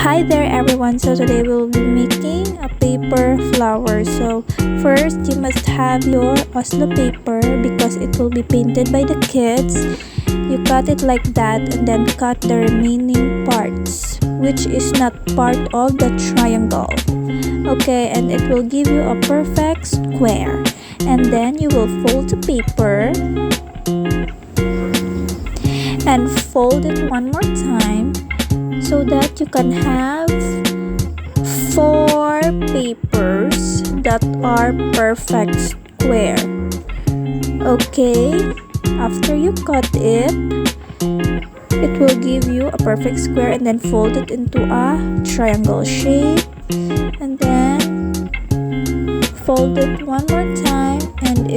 Hi there everyone, so today we'll be making a paper flower. So first you must have your OSLO paper because it will be painted by the kids. You cut it like that and then cut the remaining parts which is not part of the triangle. Okay, and it will give you a perfect square. And then you will fold the paper and fold it one more time so that you can have 4 papers that are perfect square. Okay, after you cut it, it will give you a perfect square, and then fold it into a triangle shape and then fold it one more time. And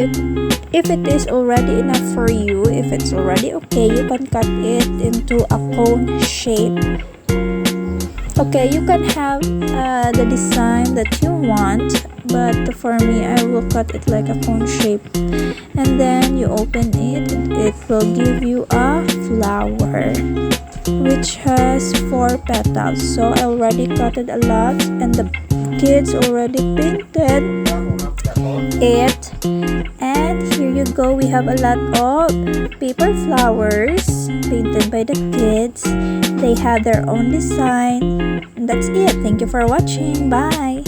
if it is already enough for you, if it's already okay, you can cut it into a cone shape. Okay, you can have the design that you want, but for me I will cut it like a cone shape. And then you open it and it will give you a flower which has 4 petals. So I already cut it a lot and the kids already painted it. And here you go, we have a lot of paper flowers painted by the kids. They have their own design. And that's it. Thank you for watching. Bye.